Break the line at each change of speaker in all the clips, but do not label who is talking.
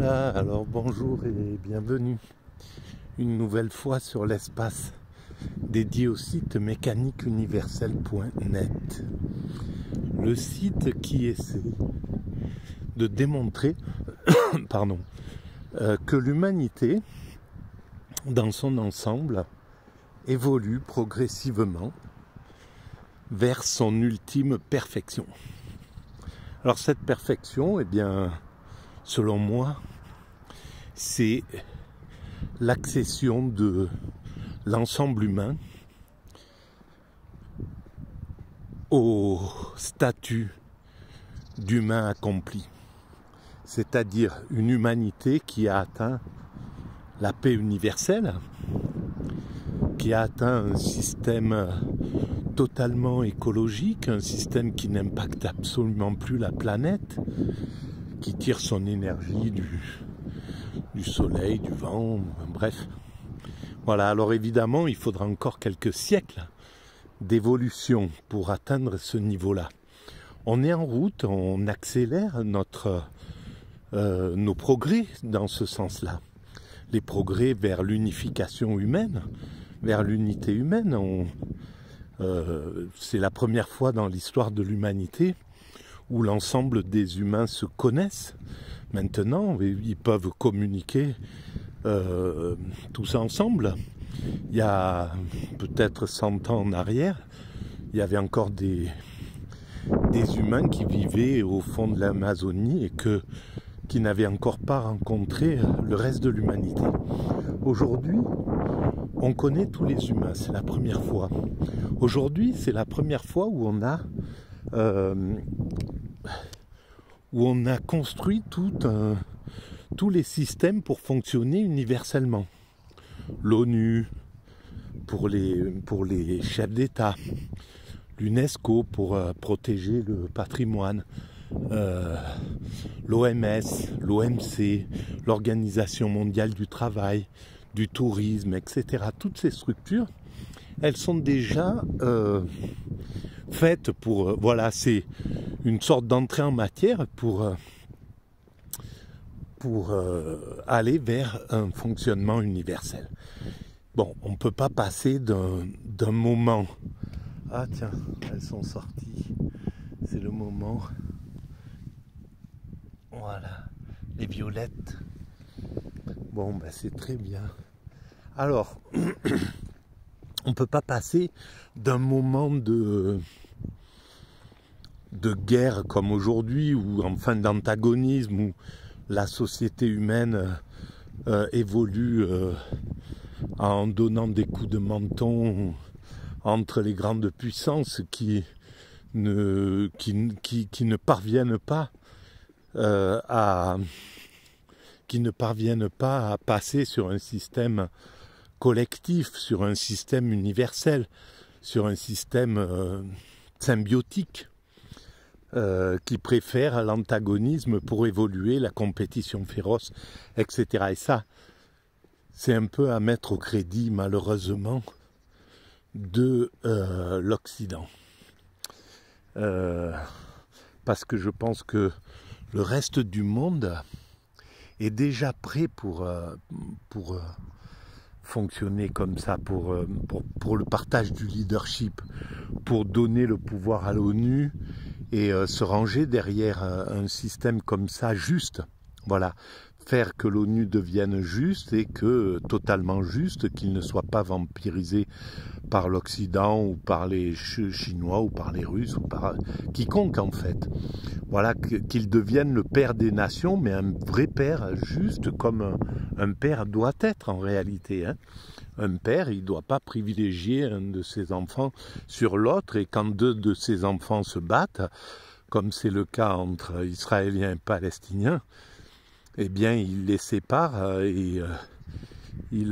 Voilà, alors bonjour et bienvenue une nouvelle fois sur l'espace dédié au site mécaniqueuniverselle.net. Le site qui essaie de démontrer que l'humanité, dans son ensemble, évolue progressivement vers son ultime perfection. Alors cette perfection, eh bien, selon moi, c'est l'accession de l'ensemble humain au statut d'humain accompli, c'est-à-dire une humanité qui a atteint la paix universelle, qui a atteint un système totalement écologique, un système qui n'impacte absolument plus la planète, qui tire son énergie du soleil, du vent, bref. Voilà, alors évidemment, il faudra encore quelques siècles d'évolution pour atteindre ce niveau-là. On est en route, on accélère nos progrès dans ce sens-là. Les progrès vers l'unification humaine, vers l'unité humaine. C'est la première fois dans l'histoire de l'humanité où l'ensemble des humains se connaissent. Maintenant, ils peuvent communiquer tous ensemble. Il y a peut-être 100 ans en arrière, il y avait encore des humains qui vivaient au fond de l'Amazonie et qui n'avaient encore pas rencontré le reste de l'humanité. Aujourd'hui, on connaît tous les humains, c'est la première fois. Aujourd'hui, c'est la première fois où on a construit tous les systèmes pour fonctionner universellement. L'ONU pour les chefs d'État, l'UNESCO pour protéger le patrimoine, l'OMS, l'OMC, l'Organisation mondiale du travail, du tourisme, etc. Toutes ces structures, elles sont déjà faites pour... voilà, c'est une sorte d'entrée en matière pour aller vers un fonctionnement universel. Bon, on ne peut pas passer d'un moment... Ah tiens, elles sont sorties. C'est le moment... Voilà, les violettes. Bon, ben c'est très bien. Alors, on ne peut pas passer d'un moment de guerre comme aujourd'hui, ou enfin d'antagonisme, où la société humaine évolue en donnant des coups de menton entre les grandes puissances qui ne parviennent pas à passer sur un système collectif, sur un système universel, sur un système symbiotique, qui préfère l'antagonisme pour évoluer, la compétition féroce, etc. Et ça, c'est un peu à mettre au crédit, malheureusement, de l'Occident. Parce que je pense que le reste du monde est déjà prêt pour fonctionner comme ça, pour le partage du leadership, pour donner le pouvoir à l'ONU et se ranger derrière un système comme ça juste. Voilà, faire que l'ONU devienne juste et que totalement juste, qu'il ne soit pas vampirisé par l'Occident ou par les Chinois ou par les Russes ou par quiconque en fait. Voilà, qu'il devienne le père des nations, mais un vrai père juste comme un père doit être en réalité. Hein. Un père, il ne doit pas privilégier un de ses enfants sur l'autre, et quand deux de ses enfants se battent, comme c'est le cas entre Israéliens et Palestiniens, eh bien il les sépare et il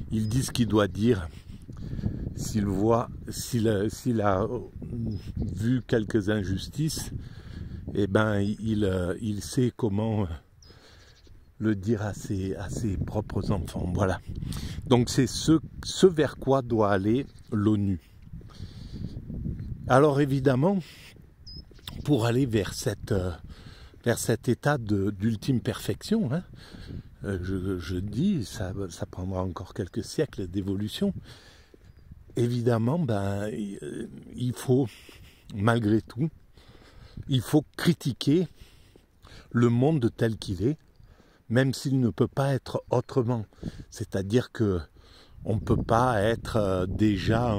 dit ce qu'il doit dire. S'il a vu quelques injustices, eh ben il sait comment le dire à ses propres enfants. Voilà. Donc c'est ce vers quoi doit aller l'ONU. Alors évidemment, pour aller vers cet état d'ultime perfection. Hein. Je dis, ça prendra encore quelques siècles d'évolution. Évidemment, il faut, malgré tout, il faut critiquer le monde tel qu'il est, même s'il ne peut pas être autrement. C'est-à-dire que on ne peut pas être déjà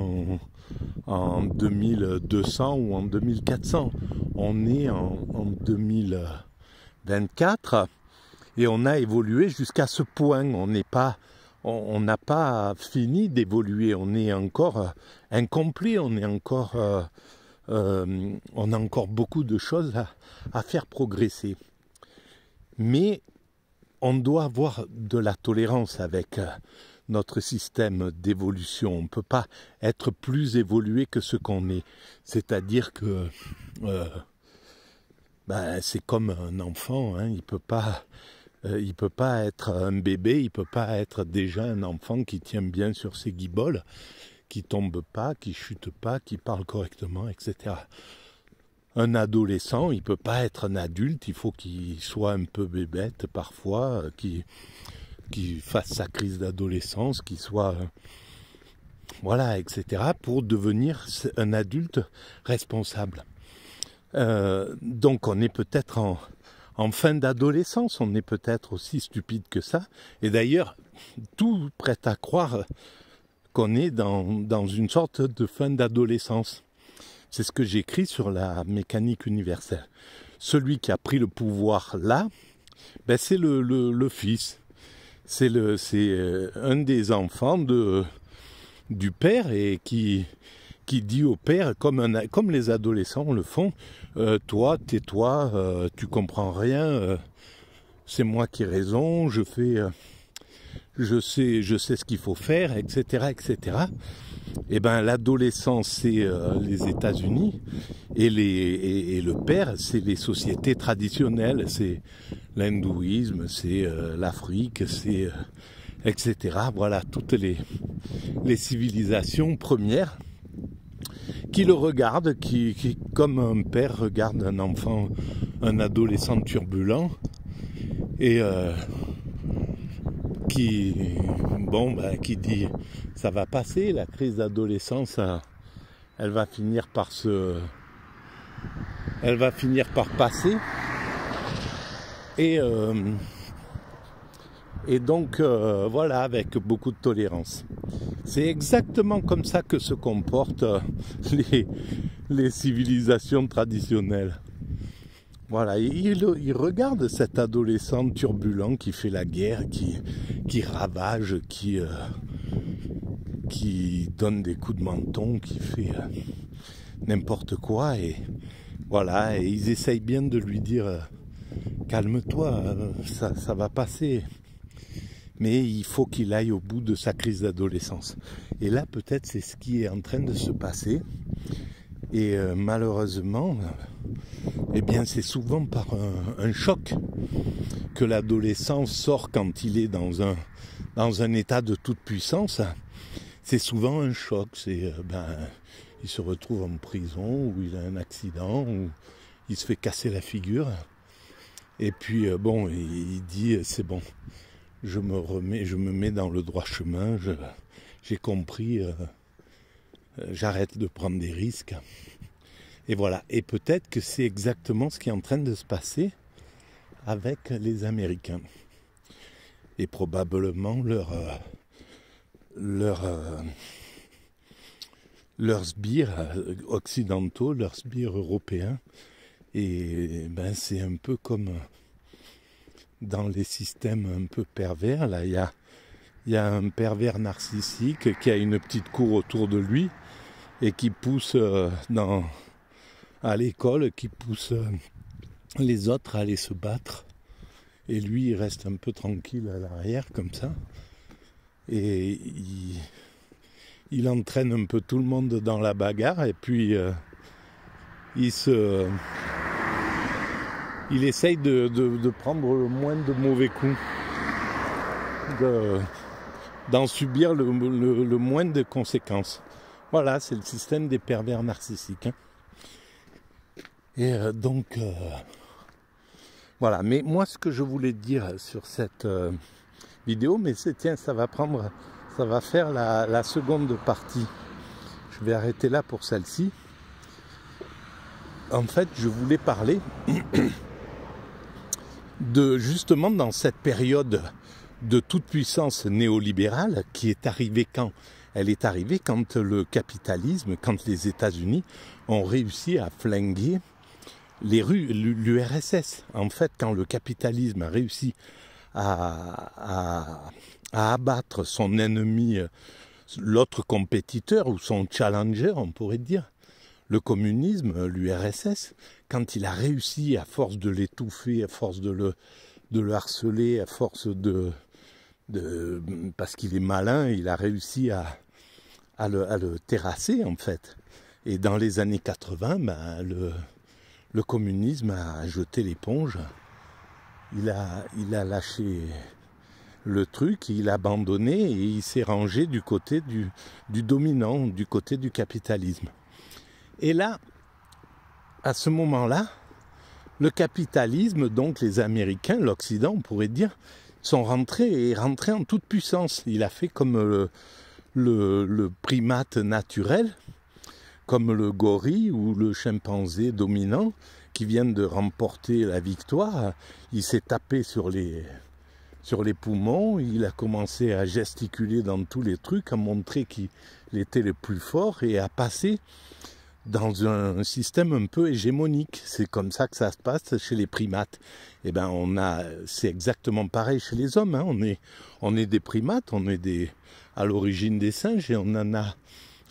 en 2200 ou en 2400. On est en 2024 et on a évolué jusqu'à ce point. On n'a pas fini d'évoluer. On est encore incomplet. On a encore beaucoup de choses à faire progresser. Mais on doit avoir de la tolérance avec notre système d'évolution. On ne peut pas être plus évolué que ce qu'on est. C'est-à-dire que c'est comme un enfant, hein. Il peut pas être un bébé, il peut pas être déjà un enfant qui tient bien sur ses guiboles, qui tombe pas, qui chute pas, qui parle correctement, etc. Un adolescent, il peut pas être un adulte, il faut qu'il soit un peu bébête parfois, qu'il fasse sa crise d'adolescence, qu'il soit... voilà, etc. pour devenir un adulte responsable. Donc on est peut-être en fin d'adolescence, on est peut-être aussi stupide que ça. Et d'ailleurs, tout prête à croire qu'on est dans une sorte de fin d'adolescence. C'est ce que j'écris sur la mécanique universelle. Celui qui a pris le pouvoir là, c'est le fils. C'est un des enfants du père et qui dit au père, comme les adolescents le font, toi, tais-toi, tu comprends rien, c'est moi qui ai raison, je sais ce qu'il faut faire, etc., etc. Et l'adolescence, c'est les États-Unis et le père, c'est les sociétés traditionnelles, c'est l'hindouisme, c'est l'Afrique, c'est etc. Voilà, toutes les civilisations premières qui le regardent, qui comme un père regarde un enfant, un adolescent turbulent, et qui dit ça va passer, la crise d'adolescence, elle va finir par passer, et donc voilà, avec beaucoup de tolérance. C'est exactement comme ça que se comportent les civilisations traditionnelles. Voilà, il regarde cet adolescent turbulent qui fait la guerre, qui ravage, qui donne des coups de menton, qui fait n'importe quoi, et voilà, et ils essayent bien de lui dire calme-toi, ça va passer. Mais il faut qu'il aille au bout de sa crise d'adolescence. Et là, peut-être, c'est ce qui est en train de se passer. Et malheureusement, c'est souvent par un choc que l'adolescent sort quand il est dans un état de toute puissance. C'est souvent un choc. Il se retrouve en prison, ou il a un accident, ou il se fait casser la figure. Et puis, il dit, c'est bon. Je me mets dans le droit chemin, j'ai compris, j'arrête de prendre des risques. Et voilà, et peut-être que c'est exactement ce qui est en train de se passer avec les Américains. Et probablement leurs sbires occidentaux, leurs sbires européens. Et c'est un peu comme... dans les systèmes un peu pervers, là, il y a un pervers narcissique qui a une petite cour autour de lui et qui pousse à l'école, qui pousse les autres à aller se battre. Et lui, il reste un peu tranquille à l'arrière, comme ça. Et il entraîne un peu tout le monde dans la bagarre, et puis il essaye de prendre le moins de mauvais coups, d'en subir le moins de conséquences. Voilà, c'est le système des pervers narcissiques. Hein. Et voilà. Mais moi, ce que je voulais dire sur cette vidéo, mais c'est, tiens, ça va faire la seconde partie. Je vais arrêter là pour celle-ci. En fait, je voulais parler de, justement, dans cette période de toute puissance néolibérale qui est arrivée quand? Elle est arrivée quand le capitalisme, quand les États-Unis ont réussi à flinguer l'URSS. En fait, quand le capitalisme a réussi à abattre son ennemi, l'autre compétiteur ou son challenger, on pourrait dire, le communisme, l'URSS, quand il a réussi, à force de l'étouffer, à force de le harceler, à force parce qu'il est malin, il a réussi à le terrasser en fait. Et dans les années 80, le communisme a jeté l'éponge, il a lâché le truc, il a abandonné et il s'est rangé du côté du dominant, du côté du capitalisme. Et là, à ce moment-là, le capitalisme, donc les Américains, l'Occident, on pourrait dire, sont rentrés en toute puissance. Il a fait comme le primate naturel, comme le gorille ou le chimpanzé dominant qui viennent de remporter la victoire. Il s'est tapé sur les poumons, il a commencé à gesticuler dans tous les trucs, à montrer qu'il était le plus fort et à passer dans un système un peu hégémonique. C'est comme ça que ça se passe chez les primates. Eh ben c'est exactement pareil chez les hommes. Hein. On est des primates, on est à l'origine des singes et on en a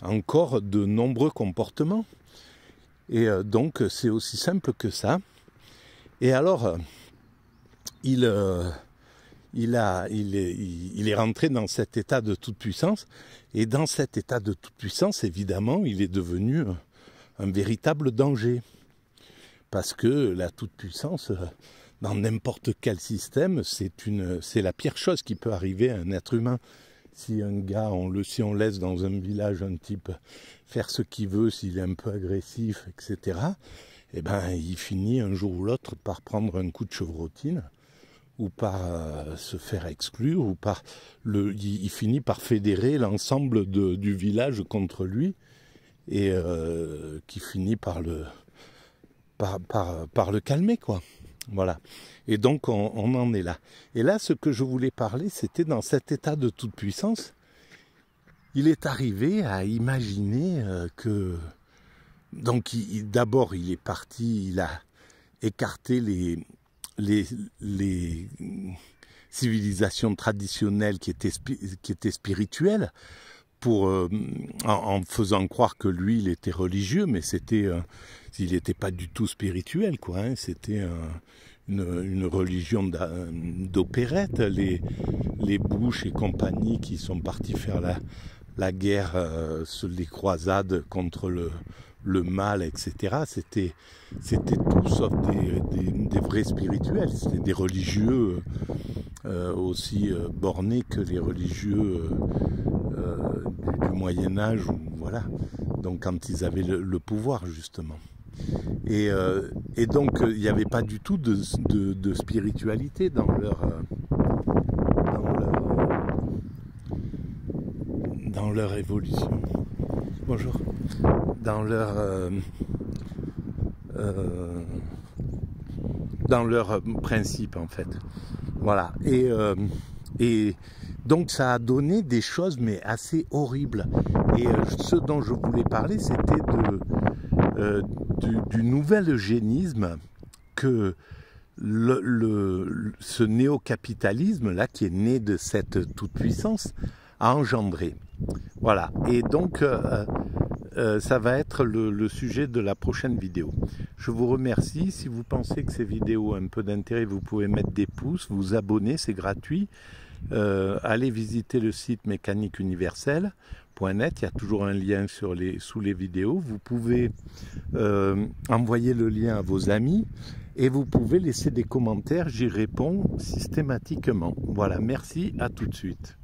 encore de nombreux comportements. Et donc c'est aussi simple que ça. Et alors il est rentré dans cet état de toute puissance. Et dans cet état de toute puissance, évidemment, il est devenu un véritable danger. Parce que la toute-puissance, dans n'importe quel système, c'est la pire chose qui peut arriver à un être humain. Si un gars, si on laisse dans un village un type faire ce qu'il veut, s'il est un peu agressif, etc., eh ben, il finit un jour ou l'autre par prendre un coup de chevrotine, ou par se faire exclure, ou il finit par fédérer l'ensemble du village contre lui, et qui finit par le calmer, quoi. Voilà. Et donc on en est là. Et là, ce que je voulais parler, c'était dans cet état de toute puissance, il est arrivé à imaginer que... Donc d'abord, il est parti, il a écarté les civilisations traditionnelles qui étaient spirituelles, en faisant croire que lui, il était religieux, mais il n'était pas du tout spirituel, quoi. Hein. C'était une religion d'opérette. Les Bush et compagnie qui sont partis faire la guerre, les croisades contre le mal, etc. C'était tout sauf des vrais spirituels. C'était des religieux aussi bornés que les religieux du Moyen-Âge, voilà. Donc quand ils avaient le pouvoir, justement. Et donc il n'y avait pas du tout de spiritualité dans leur évolution. Bonjour. Dans leur principe, en fait. Voilà. Et donc ça a donné des choses mais assez horribles. Et ce dont je voulais parler, c'était du nouvel eugénisme que ce néo-capitalisme-là, qui est né de cette toute-puissance, a engendré. Voilà. Et donc, ça va être le sujet de la prochaine vidéo. Je vous remercie. Si vous pensez que ces vidéos ont un peu d'intérêt, vous pouvez mettre des pouces, vous abonner, c'est gratuit. Allez visiter le site mécaniqueuniverselle.net, il y a toujours un lien sous les vidéos. Vous pouvez envoyer le lien à vos amis et vous pouvez laisser des commentaires, j'y réponds systématiquement. Voilà, merci, à tout de suite.